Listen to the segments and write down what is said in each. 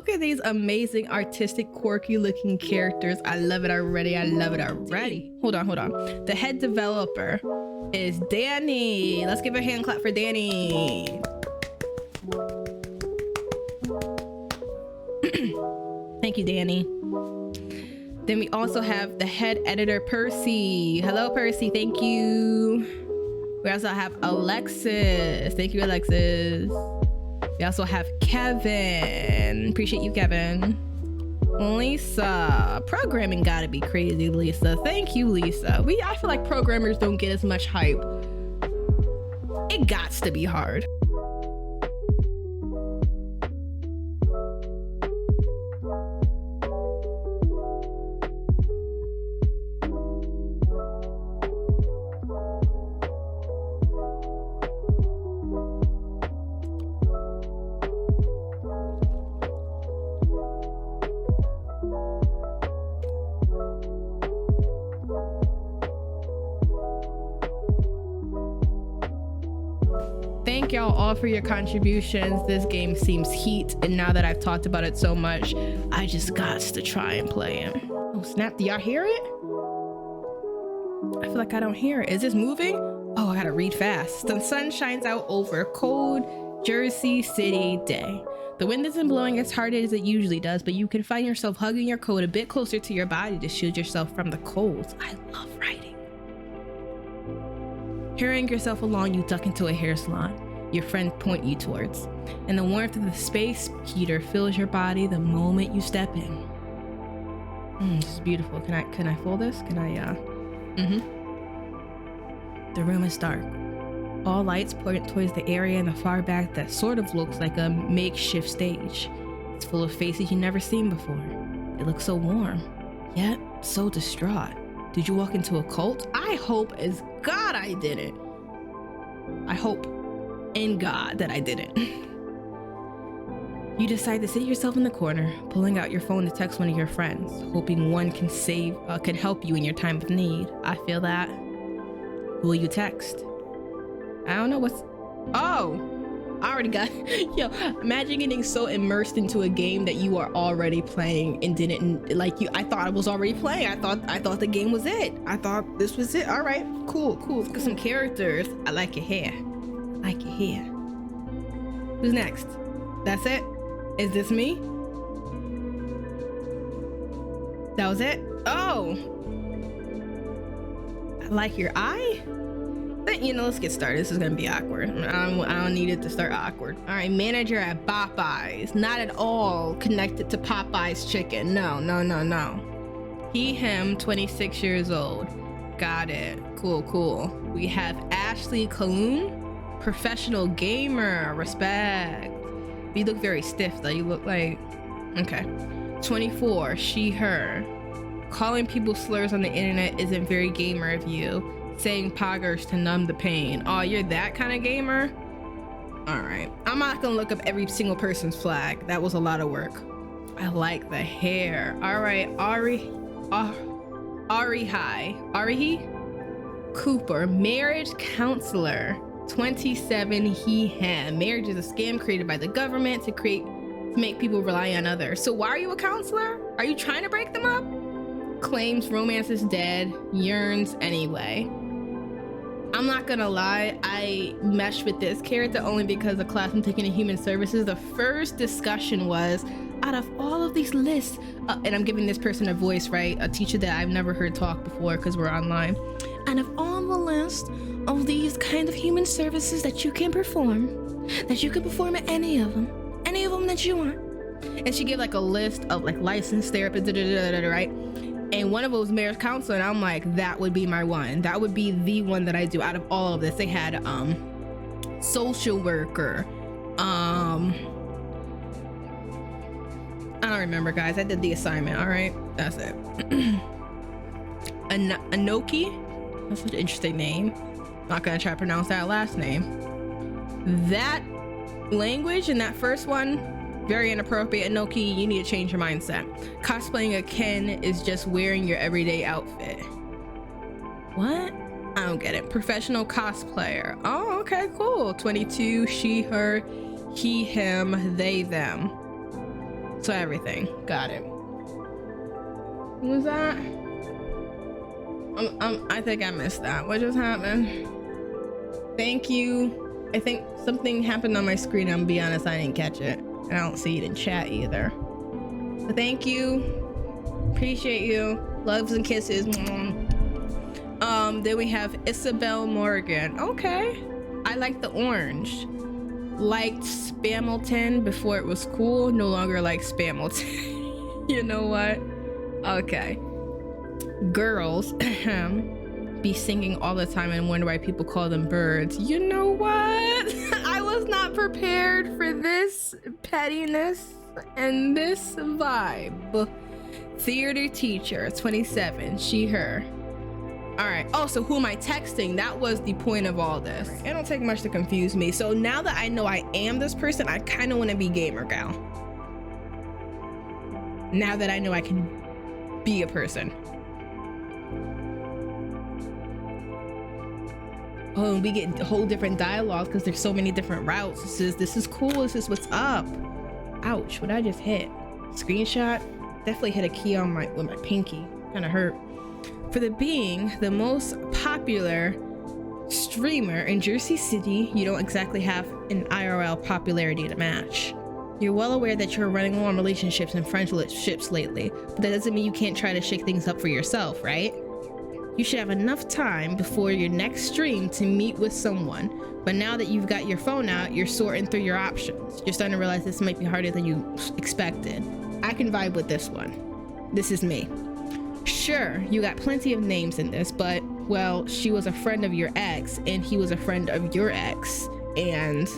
Look at these amazing, artistic, quirky looking characters. I love it already. I love it already. Hold on. The head developer is Danny. Let's give a hand clap for Danny. Thank you, Danny. Then we also have the head editor, Percy. Hello, Percy. Thank you. We also have Alexis. Thank you, Alexis. We also have Kevin. Appreciate you, Kevin. Lisa. Programming gotta be crazy, Lisa. Thank you, Lisa. I feel like programmers don't get as much hype. It gots to be hard. Thank y'all all for your contributions. This game seems heat, and now that I've talked about it so much, I just got to try and play it. Oh snap, do y'all hear it? I feel like I don't hear it. Is this moving? Oh, I gotta read fast. The sun shines out over a cold Jersey City day. The wind isn't blowing as hard as it usually does, but you can find yourself hugging your coat a bit closer to your body to shield yourself from the cold. I love writing. Hurrying yourself along, you duck into a hair salon your friend point you towards. And the warmth of the space heater fills your body the moment you step in. This is beautiful. Can I fold this? Can I, The room is dark. All lights point towards the area in the far back that sort of looks like a makeshift stage. It's full of faces you've never seen before. They look so warm, yet so distraught. Did you walk into a cult? I hope as God I didn't. I hope in God that I didn't. You decide to sit yourself in the corner, pulling out your phone to text one of your friends, hoping one can help you in your time of need. I feel that. Who will you text? I don't know what's... Oh! I already got... Yo, imagine getting so immersed into a game that you are already playing and didn't... Like, I thought I was already playing. I thought the game was it. I thought this was it. All right, cool. Let's get some characters. I like your hair. Who's next? That's it? Is this me? That was it? Oh! I like your eye? But, let's get started. This is gonna be awkward. I don't need it to start awkward. All right, manager at Popeyes. Not at all connected to Popeye's chicken. No. He, him, 26 years old. Got it. Cool. We have Ashlie Kaloon. Professional gamer, respect. You look very stiff though. You look like, okay. 24, she, her. Calling people slurs on the internet isn't very gamer of you. Saying poggers to numb the pain. Oh, you're that kind of gamer? All right, I'm not gonna look up every single person's flag. That was a lot of work. I like the hair. All right, Ari Cooper, marriage counselor. 27, he, him. Marriage is a scam created by the government to make people rely on others. So why are you a counselor? Are you trying to break them up? Claims romance is dead, yearns anyway. I'm not gonna lie, I meshed with this character only because the class I'm taking in human services, the first discussion was, out of all of these lists, and I'm giving this person a voice, right? A teacher that I've never heard talk before because we're online. And of all the lists of these kind of human services that you can perform at any of them that you want. And she gave like a list of like licensed therapists, right? And one of them was marriage counselor, and I'm like, that would be my one. That would be the one that I do out of all of this. They had social worker. I don't remember, guys. I did the assignment. All right, that's it. Anoki. That's such an interesting name. Not gonna try to pronounce that last name. That language in that first one, very inappropriate. Anoki, you need to change your mindset. Cosplaying a Ken is just wearing your everyday outfit. What? I don't get it. Professional cosplayer. Oh, okay, cool. 22, she, her, he, him, they, them. So everything. Got it. What was that? I think I missed that. What just happened? Thank you. I think something happened on my screen. I'm gonna be honest, I didn't catch it. And I don't see it in chat either. So thank you. Appreciate you. Loves and kisses. Then we have Isabel Morgan. Okay. I like the orange. Liked Spamilton before it was cool. No longer like Spamilton. You know what? Okay. Girls be singing all the time and wonder why people call them birds. You know what? I was not prepared for this pettiness and this vibe. Theater teacher, 27, she, her. All right. Oh, so who am I texting? That was the point of all this. It don't take much to confuse me. So now that I know I am this person, I kind of want to be gamer gal. Now that I know I can be a person. Oh, and we get a whole different dialogue because there's so many different routes. This is cool. This is what's up. Ouch! What I just hit? Screenshot. Definitely hit a key on with my pinky. Kind of hurt. For being the most popular streamer in Jersey City, you don't exactly have an IRL popularity to match. You're well aware that you're running low on relationships and friendships lately, but that doesn't mean you can't try to shake things up for yourself, right? You should have enough time before your next stream to meet with someone, but now that you've got your phone out, you're sorting through your options. You're starting to realize this might be harder than you expected. I can vibe with this one. This is me. Sure, you got plenty of names in this, but, well, she was a friend of your ex, and he was a friend of your ex, and,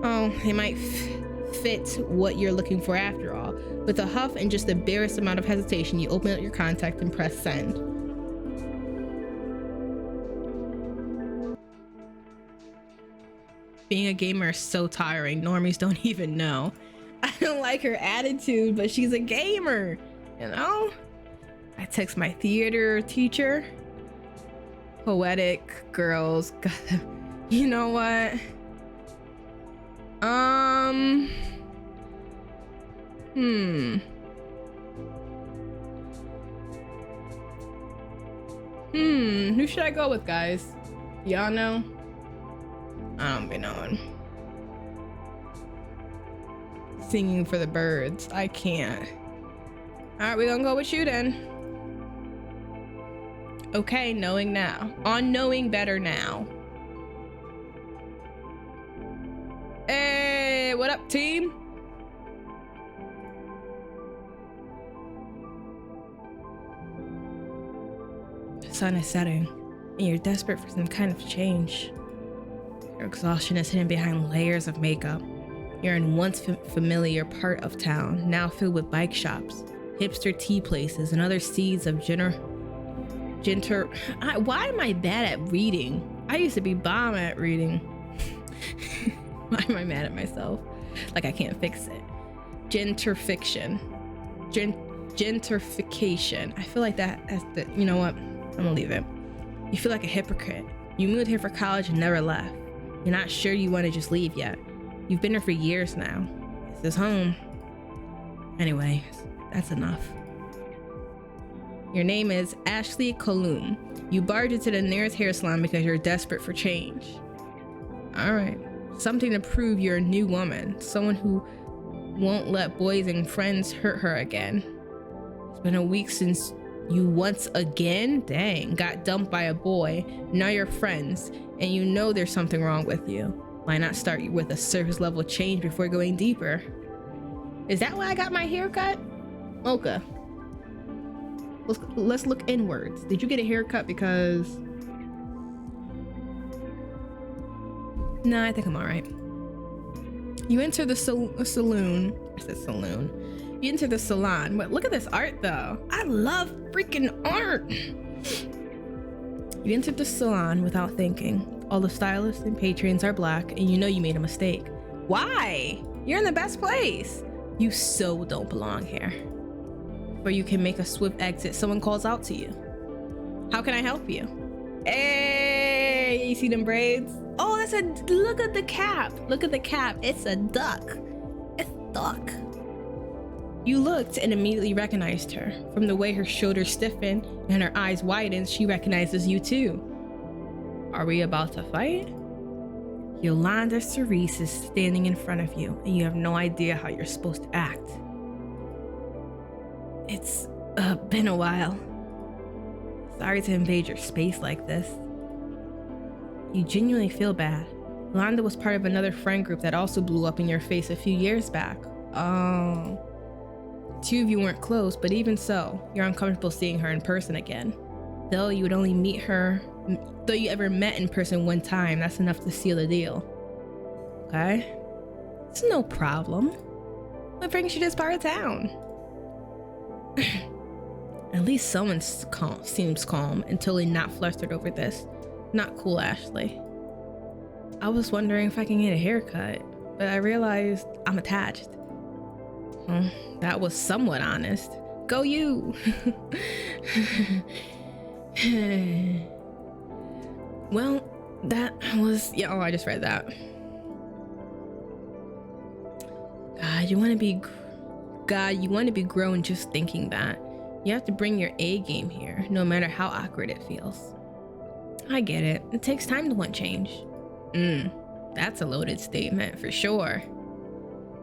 oh, it might fit what you're looking for after all. With a huff and just the barest amount of hesitation, you open up your contact and press send. Being a gamer is so tiring. Normies don't even know. I don't like her attitude, but she's a gamer, you know? I text my theater teacher. Poetic girls. You know what? Who should I go with, guys? Y'all know? I don't be knowing. Singing for the birds. I can't. All right, we're gonna go with you then. Okay, knowing now. On knowing better now. Hey, what up, team? The sun is setting, and you're desperate for some kind of change. Your exhaustion is hidden behind layers of makeup. You're in once familiar part of town, now filled with bike shops, hipster tea places, and other seeds of why am I bad at reading? I used to be bomb at reading. Why am I mad at myself? Like I can't fix it. Gentrification. Gentrification. I feel like that as the, you know what? I'm gonna leave it. You feel like a hypocrite. You moved here for college and never left. You're not sure you want to just leave yet. You've been here for years now. This is home. Anyway, that's enough. Your name is Ashlie Colum. You barged into the nearest hair salon because you're desperate for change. All right. Something to prove you're a new woman. Someone who won't let boys and friends hurt her again. It's been a week since you once again, got dumped by a boy. Now you're friends, and you know there's something wrong with you. Why not start with a surface level change before going deeper? Is that why I got my haircut? Okay. Let's look inwards. Did you get a haircut because... No, I think I'm all right. You enter the saloon. I said saloon. You enter the salon. But look at this art though. I love freaking art. You entered the salon without thinking. All the stylists and patrons are black, and you know you made a mistake. Why? You're in the best place. You so don't belong here. Or you can make a swift exit. Someone calls out to you. How can I help you? Hey, you see them braids? Oh, that's look at the cap. Look at the cap. It's a duck. It's a duck. You looked and immediately recognized her. From the way her shoulders stiffened and her eyes widened, she recognizes you too. Are we about to fight? Yolanda Cerise is standing in front of you, and you have no idea how you're supposed to act. It's been a while. Sorry to invade your space like this. You genuinely feel bad. Yolanda was part of another friend group that also blew up in your face a few years back. Oh. Two of you weren't close, but even so, you're uncomfortable seeing her in person again. Though you ever met in person one time, that's enough to seal the deal. Okay? It's no problem. What brings you to this part of town? At least someone seems calm and totally not flustered over this. Not cool, Ashlie. I was wondering if I can get a haircut, but I realized I'm attached. Well, that was somewhat honest. Go you! Well, that was... Yeah, oh, I just read that. God, you want to be grown just thinking that. You have to bring your A game here, no matter how awkward it feels. I get it. It takes time to want change. That's a loaded statement for sure.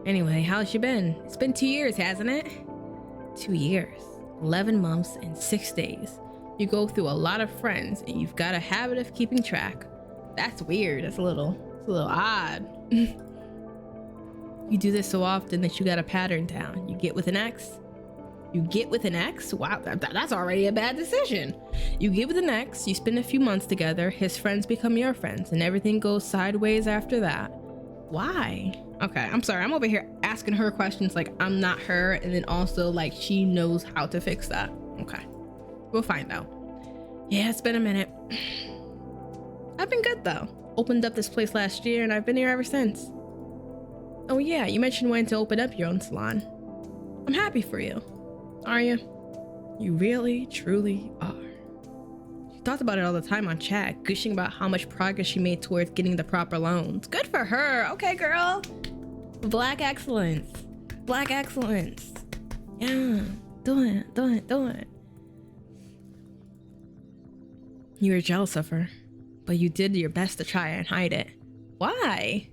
Anyway, how's you been? It's been 2 years, hasn't it? 2 years, 11 months, and 6 days. You go through a lot of friends, and you've got a habit of keeping track. That's weird. It's a little odd. You do this so often that you got a pattern down. You get with an ex. Wow, that's already a bad decision. You get with an ex, you spend a few months together, his friends become your friends, and everything goes sideways after that. Why? Okay, I'm sorry. I'm over here asking her questions like I'm not her, and then also like she knows how to fix that. Okay, we'll find out. Yeah, it's been a minute. I've been good though. Opened up this place last year, and I've been here ever since. Oh yeah, you mentioned wanting to open up your own salon. I'm happy for you. Are you? You really, truly are. She talked about it all the time on chat, gushing about how much progress she made towards getting the proper loans. Good for her. Okay, girl. Black excellence. Black excellence. Yeah. Do it. You were jealous of her, but you did your best to try and hide it. Why?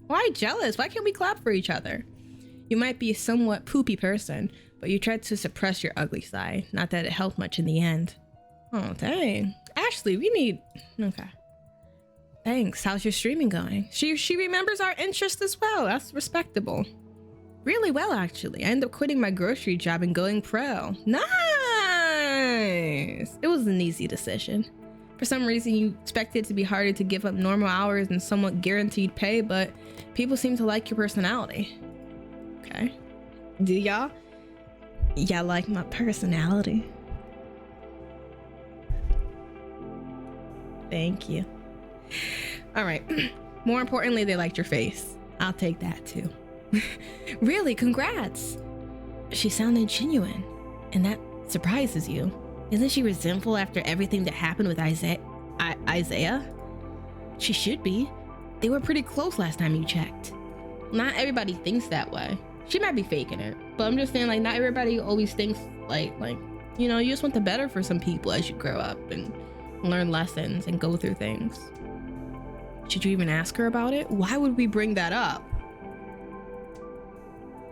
Why jealous? Why can't we clap for each other? You might be a somewhat poopy person, but you tried to suppress your ugly side. Not that it helped much in the end. Oh, dang. Ashlie, we need... Okay. Thanks. How's your streaming going? She remembers our interest as well. That's respectable. Really well, actually. I ended up quitting my grocery job and going pro. Nice! It was an easy decision. For some reason, you expected it to be harder to give up normal hours and somewhat guaranteed pay, but people seem to like your personality. Okay. Do y'all? Y'all like my personality? Thank you. All right. More importantly, they liked your face. I'll take that too. Really, congrats. She sounded genuine, and that surprises you. Isn't she resentful after everything that happened with Isaiah? She should be. They were pretty close last time you checked. Not everybody thinks that way. She might be faking it, but I'm just saying, like, not everybody always thinks like, you know, you just want the better for some people as you grow up and learn lessons and go through things. Should you even ask her about it? Why would we bring that up?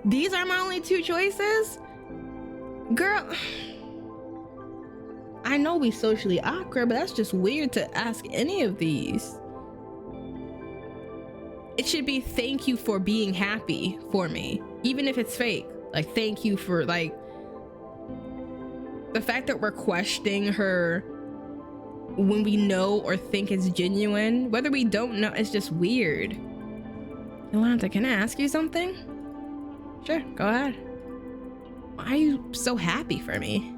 These are my only two choices? Girl, I know we socially awkward, but that's just weird to ask any of these. It should be thank you for being happy for me, even if it's fake. Like, thank you for, like, the fact that we're questioning her when we know or think it's genuine, whether we don't know, it's just weird. Yolanda, can I ask you something? Sure, go ahead. Why are you so happy for me?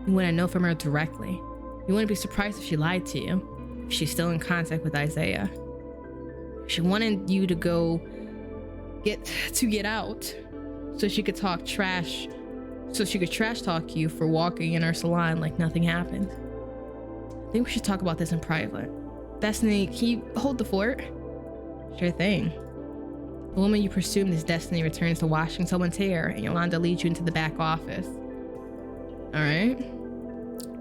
You want to know from her directly. You wouldn't be surprised if she lied to you. If she's still in contact with Isaiah. She wanted you to get out so she could talk trash, so she could trash talk you for walking in her salon like nothing happened. I think we should talk about this in private. Destiny, can you hold the fort? Sure thing. The woman you presumed is destiny returns to washing someone's hair, and Yolanda leads you into the back office. All right.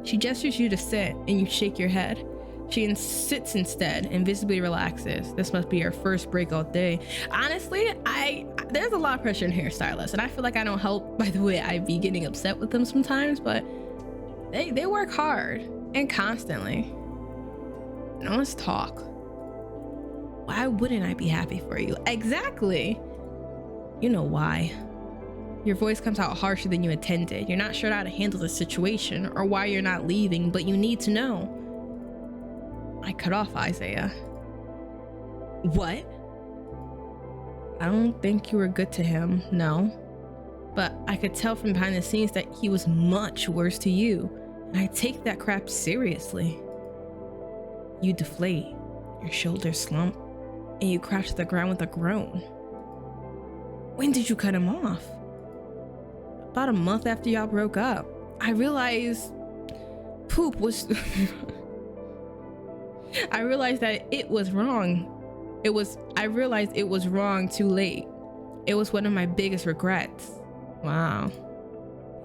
She gestures you to sit, and you shake your head. She sits instead and visibly relaxes. This must be her first breakout day. Honestly, there's a lot of pressure in hairstylists, and I feel like I don't help by the way I be getting upset with them sometimes, but they work hard and constantly. Now let's talk. Why wouldn't I be happy for you? Exactly. You know why. Your voice comes out harsher than you intended. You're not sure how to handle the situation or why you're not leaving, but you need to know. I cut off Isaiah. What? I don't think you were good to him, no. But I could tell from behind the scenes that he was much worse to you, and I take that crap seriously. You deflate, your shoulders slump, and you crash to the ground with a groan. When did you cut him off? About a month after y'all broke up. I realized poop was I realized that it was wrong. I realized it was wrong too late. It was one of my biggest regrets. Wow.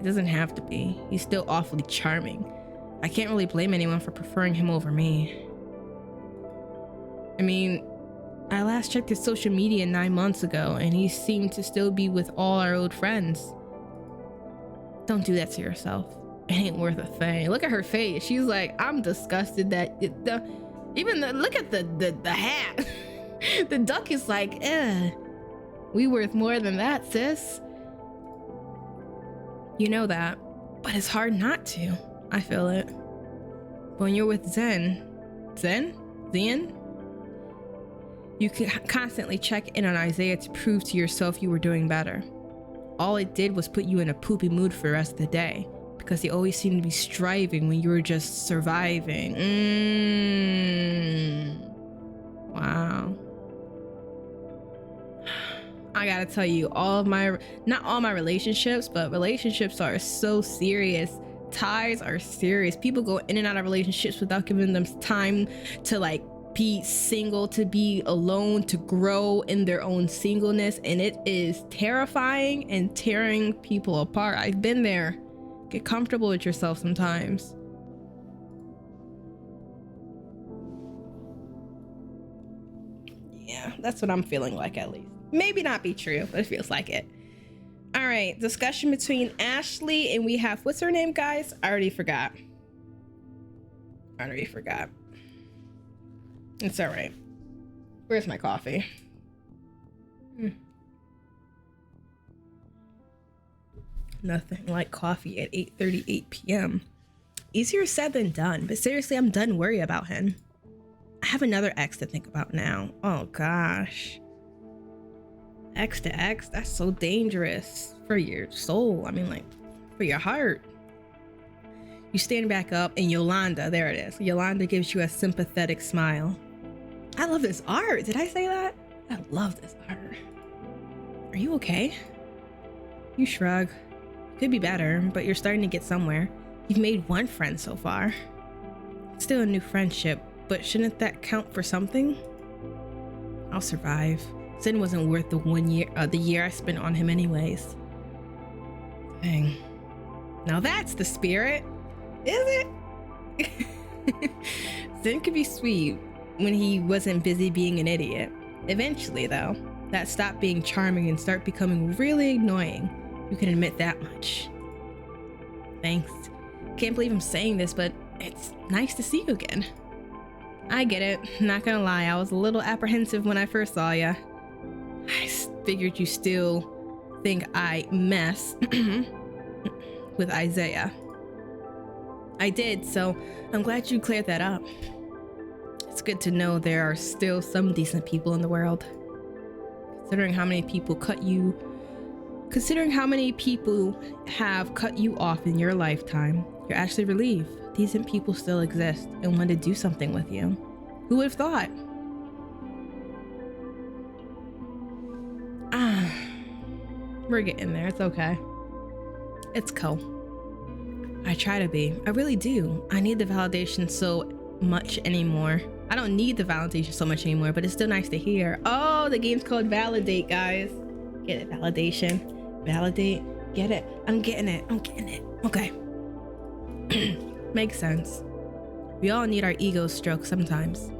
It doesn't have to be. He's still awfully charming. I can't really blame anyone for preferring him over me. I mean, I last checked his social media 9 months ago, and he seemed to still be with all our old friends. Don't do that to yourself. It ain't worth a thing. Look at her face. She's like, I'm disgusted that look at the hat. The duck is like, we worth more than that, sis. You know that, but it's hard not to. I feel it. When you're with Zen, you can constantly check in on Isaiah to prove to yourself you were doing better. All it did was put you in a poopy mood for the rest of the day, because he always seemed to be striving when you were just surviving. Wow. I gotta tell you, not all my relationships, but relationships are so serious. Ties are serious. People go in and out of relationships without giving them time to like be single, to be alone, to grow in their own singleness, and it is terrifying and tearing people apart. I've been there. Get comfortable with yourself sometimes. Yeah, that's what I'm feeling like, at least. Maybe not be true, but it feels like it. All right, discussion between Ashlie and we have, what's her name, guys? I already forgot. It's all right. Where's my coffee? Nothing like coffee at 8:38 p.m. Easier said than done, but seriously, I'm done worrying about him. I have another ex to think about now. Oh gosh. Ex to ex, that's so dangerous for your soul. I mean, like, for your heart. You stand back up and Yolanda, there it is. Yolanda gives you a sympathetic smile. I love this art. Did I say that? I love this art. Are you okay? You shrug. Could be better, but you're starting to get somewhere. You've made one friend so far. Still a new friendship, but shouldn't that count for something? I'll survive. Sin wasn't worth the year I spent on him anyways. Dang. Now that's the spirit, is it? Sin could be sweet when he wasn't busy being an idiot. Eventually, though, that stopped being charming and start becoming really annoying. You can admit that much. Thanks. Can't believe I'm saying this, but it's nice to see you again. I get it. Not gonna lie, I was a little apprehensive when I first saw ya. I figured you still think I mess with Isaiah. I did, so I'm glad you cleared that up. It's good to know there are still some decent people in the world. Considering how many people have cut you off in your lifetime, you're actually relieved decent people still exist and want to do something with you. Who would have thought? We're getting there. It's okay. It's cool. I try to be. I really do. I need the validation so much anymore. I don't need the validation so much anymore, but it's still nice to hear. Oh, the game's called ValiDate, guys. Get it? Validation. Validate. Get it? I'm getting it. I'm getting it. Okay. Makes sense. We all need our egos stroked sometimes.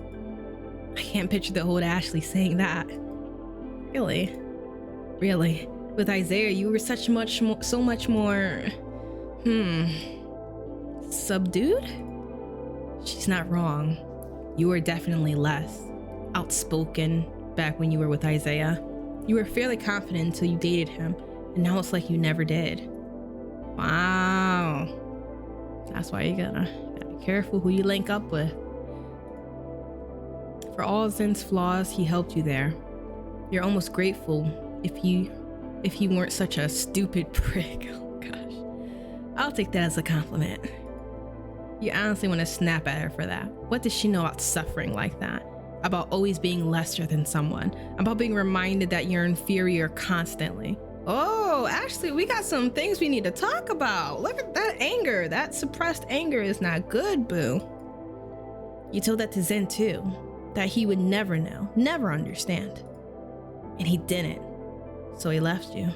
I can't picture the old Ashlie saying that. Really? Really? With Isaiah, you were so much more... subdued? She's not wrong. You were definitely less outspoken back when you were with Isaiah. You were fairly confident until you dated him, and now it's like you never did. Wow. That's why you gotta be careful who you link up with. For all Zen's flaws, he helped you there. You're almost grateful if he weren't such a stupid prick. Oh gosh. I'll take that as a compliment. You honestly want to snap at her for that. What does she know about suffering like that? About always being lesser than someone? About being reminded that you're inferior constantly? Oh, Ashlie, we got some things we need to talk about. Look at that anger. That suppressed anger is not good, boo. You told that to Zen too, that he would never know, never understand. And he didn't, so he left you.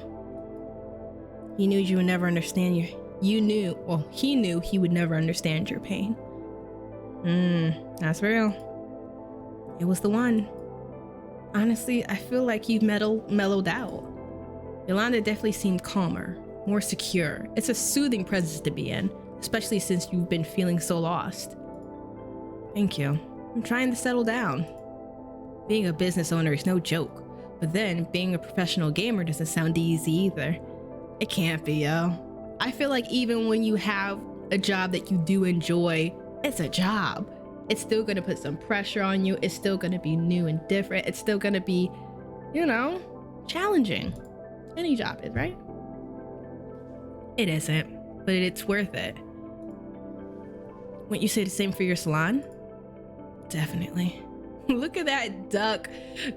He knew you would never understand he knew he would never understand your pain. That's real. It was the one. Honestly, I feel like you've mellowed out. Yolanda definitely seemed calmer, more secure. It's a soothing presence to be in, especially since you've been feeling so lost. Thank you. I'm trying to settle down. Being a business owner is no joke, but then being a professional gamer doesn't sound easy either. It can't be, yo. I feel like even when you have a job that you do enjoy, it's a job. It's still gonna put some pressure on you. It's still gonna be new and different. It's still gonna be, challenging. Any job is, right? It isn't, but it's worth it. Wouldn't you say the same for your salon? Definitely. Look at that duck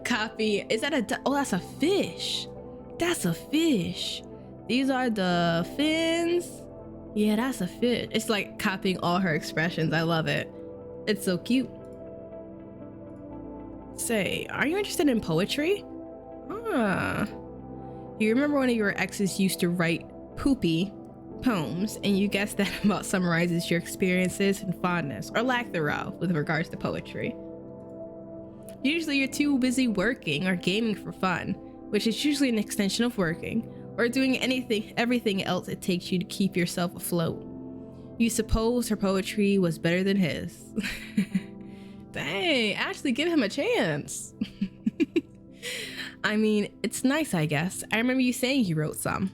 copy. Is that a duck? Oh, that's a fish. That's a fish. These are the fins. Yeah, that's a fish. It's like copying all her expressions. I love it. It's so cute. Say, are you interested in poetry? You remember one of your exes used to write poopy poems, and you guessed that about summarizes your experiences and fondness, or lack thereof, with regards to poetry. Usually you're too busy working or gaming for fun, which is usually an extension of working, or doing everything else it takes you to keep yourself afloat. You suppose her poetry was better than his. Dang, Ashlie, give him a chance. I mean, it's nice, I guess. I remember you saying you wrote some.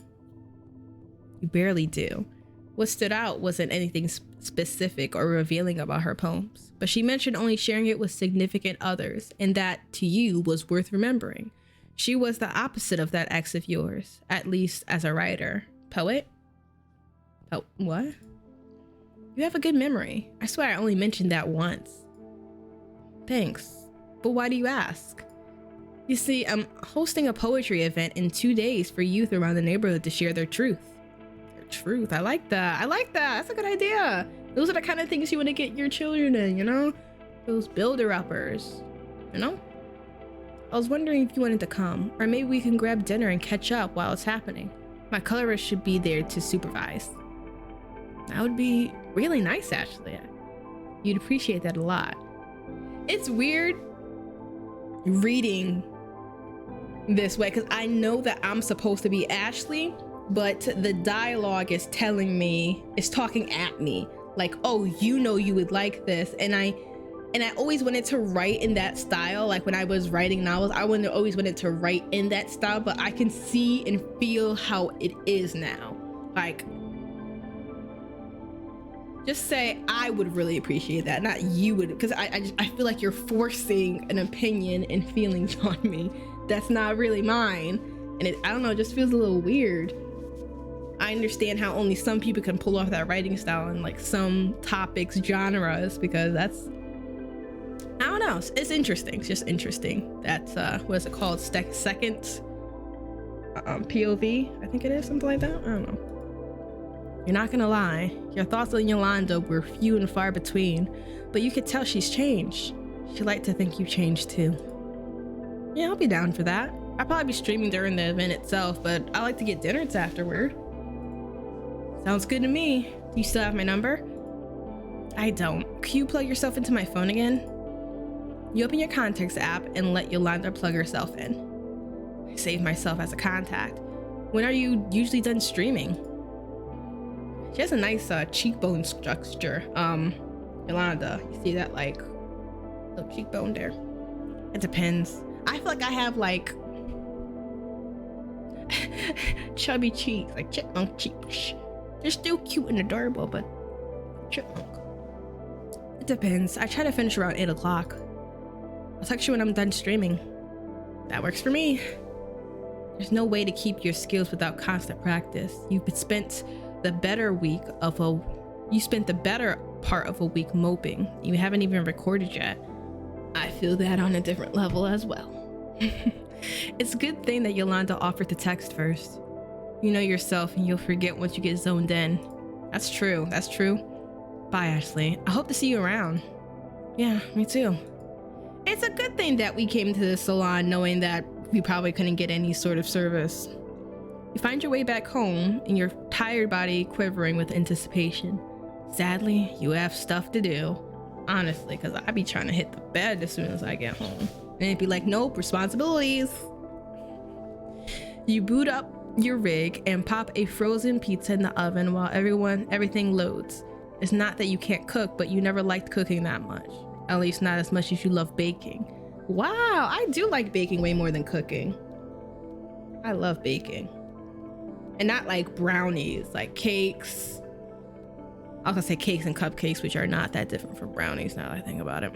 You barely do. What stood out wasn't anything specific or revealing about her poems, but she mentioned only sharing it with significant others, and that to you was worth remembering. She was the opposite of that ex of yours, at least as a writer. Poet? Oh, what? You have a good memory. I swear I only mentioned that once. Thanks, but why do you ask? You see, I'm hosting a poetry event in 2 days for youth around the neighborhood to share their truth. Their truth, I like that. I like that. That's a good idea. Those are the kind of things you want to get your children in, Those builder-uppers, I was wondering if you wanted to come, or maybe we can grab dinner and catch up while it's happening. My colorist should be there to supervise. That would be really nice, Ashlie. You'd appreciate that a lot. It's weird reading this way because I know that I'm supposed to be Ashlie, but the dialogue is talking at me like, oh, you would like this, and I always wanted to write in that style. Like when I was writing novels, I always wanted to write in that style, but I can see and feel how it is now. Like, just say I would really appreciate that, not you would, because I feel like you're forcing an opinion and feelings on me that's not really mine, and I don't know, it just feels a little weird. I understand how only some people can pull off that writing style in like some topics, genres, because that's, I don't know, it's interesting. It's just interesting. That's what is it called? Second POV, I think it is, something like that. I don't know. You're not gonna lie, your thoughts on Yolanda were few and far between, but you could tell she's changed. She'd like to think you changed too. Yeah, I'll be down for that. I'll probably be streaming during the event itself, but I like to get dinners afterward. Sounds good to me. You still have my number? I don't. Can you plug yourself into my phone again? You open your contacts app and let Yolanda plug herself in. I save myself as a contact. When are you usually done streaming? She has a nice cheekbone structure. Yolanda, you see that like little cheekbone there? It depends. I feel like I have like chubby cheeks, like chipmunk cheeks. They're still cute and adorable, but chipmunk. It depends. I try to finish around 8 o'clock. I'll text you when I'm done streaming. That works for me. There's no way to keep your skills without constant practice. You spent the better part of a week moping. You haven't even recorded yet. I feel that on a different level as well. It's a good thing that Yolanda offered to text first. You know yourself and you'll forget once you get zoned in. That's true. That's true. Bye, Ashlie. I hope to see you around. Yeah, me too. It's a good thing that we came to the salon knowing that we probably couldn't get any sort of service. You find your way back home and your tired body quivering with anticipation. Sadly, you have stuff to do. Honestly, because I'd be trying to hit the bed as soon as I get home. And it'd be like, nope, responsibilities. You boot up your rig and pop a frozen pizza in the oven while everything loads. It's not that you can't cook, but you never liked cooking that much. At least not as much as you love baking. Wow, I do like baking way more than cooking. I love baking. And not like brownies, like cakes. I was gonna say cakes and cupcakes, which are not that different from brownies now that I think about it.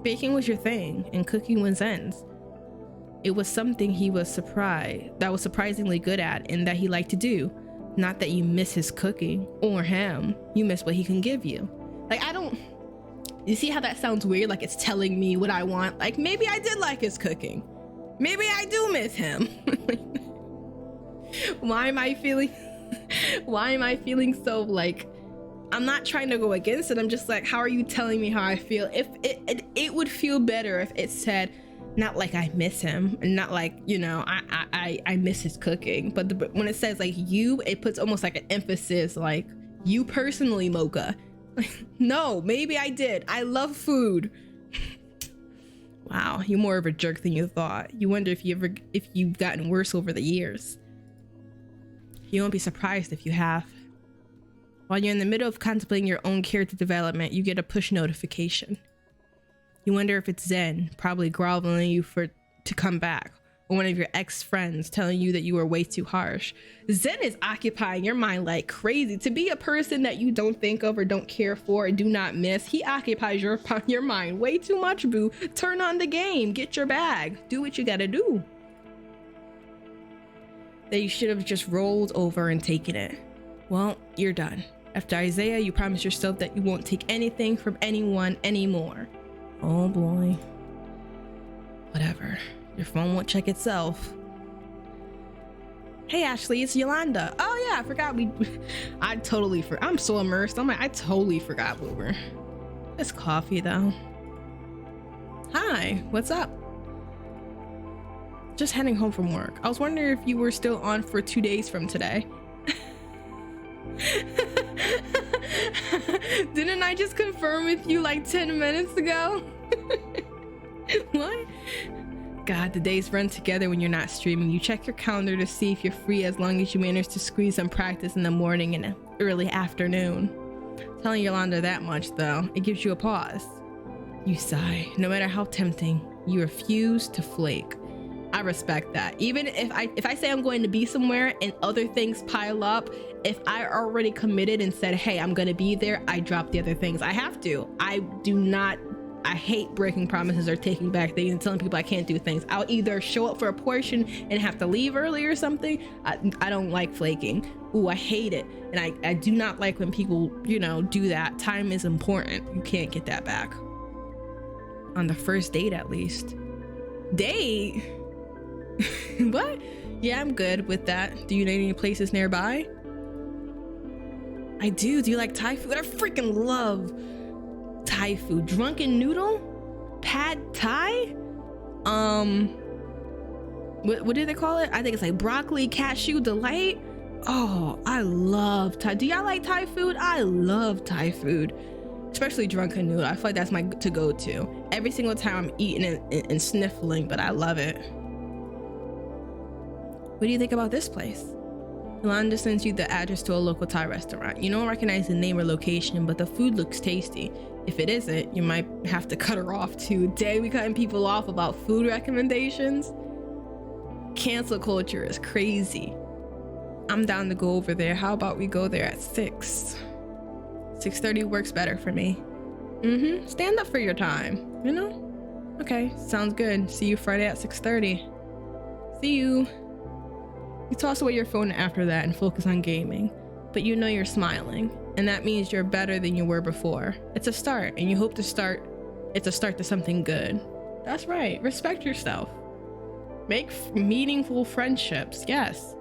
Baking was your thing, and cooking was Zen's. It was something he was surprisingly good at and that he liked to do. Not that you miss his cooking or him, you miss what he can give you. Like, you see how that sounds weird? Like it's telling me what I want. Like maybe I did like his cooking. Maybe I do miss him. Why am I feeling so like, I'm not trying to go against it. I'm just like, how are you telling me how I feel? If it would feel better if it said, not like I miss him and not like, you know, I miss his cooking. But when it says like you, it puts almost like an emphasis, like you personally, Mocha. Like, no, maybe I did. I love food. Wow, you're more of a jerk than you thought. You wonder if you've gotten worse over the years. You won't be surprised if you have. While you're in the middle of contemplating your own character development, you get a push notification. You wonder if it's Zen, probably groveling you to come back, or one of your ex-friends telling you that you were way too harsh. Zen is occupying your mind like crazy. To be a person that you don't think of or don't care for or do not miss, he occupies your mind way too much, boo. Turn on the game, get your bag, do what you gotta do. That you should have just rolled over and taken it. Well, you're done. After Isaiah, you promise yourself that you won't take anything from anyone anymore. Oh boy. Whatever. Your phone won't check itself. Hey Ashlie, it's Yolanda. Oh yeah, I forgot I'm so immersed. I totally forgot we were. It's coffee though. Hi, what's up? Just heading home from work. I was wondering if you were still on for 2 days from today. Didn't I just confirm with you like 10 minutes ago? What? God, the days run together when you're not streaming. You check your calendar to see if you're free as long as you manage to squeeze some practice in the morning and early afternoon. Telling Yolanda that much though, it gives you a pause. You sigh. No matter how tempting, you refuse to flake. I respect that. Even if I say I'm going to be somewhere and other things pile up, if I already committed and said, hey, I'm going to be there, I drop the other things. I have to. I hate breaking promises or taking back things and telling people I can't do things. I'll either show up for a portion and have to leave early or something. I don't like flaking. Ooh, I hate it. And I do not like when people, you know, do that. Time is important. You can't get that back. On the first date, at least. Date? What? Yeah, I'm good with that. Do you need any places nearby? I do. Do you like Thai food? I freaking love Thai food. Drunken noodle? pad thai. What do they call it? I think it's like broccoli cashew delight. Oh, I love Thai. Do y'all like Thai food? I love Thai food, especially drunken noodle. I feel like that's my to-go-to. Every single time I'm eating and sniffling, but I love it. What do you think about this place? Yolanda sends you the address to a local Thai restaurant. You don't recognize the name or location, but the food looks tasty. If it isn't, you might have to cut her off too. Dang, we cutting people off about food recommendations. Cancel culture is crazy. I'm down to go over there. How about we go there at 6? 6:30 works better for me. Stand up for your time, you know? Okay, sounds good. See you Friday at 6:30. See you. You toss away your phone after that and focus on gaming, but you know you're smiling, and that means you're better than you were before. It's a start, and you hope it's a start to something good. That's right. Respect yourself. Make meaningful friendships. Yes.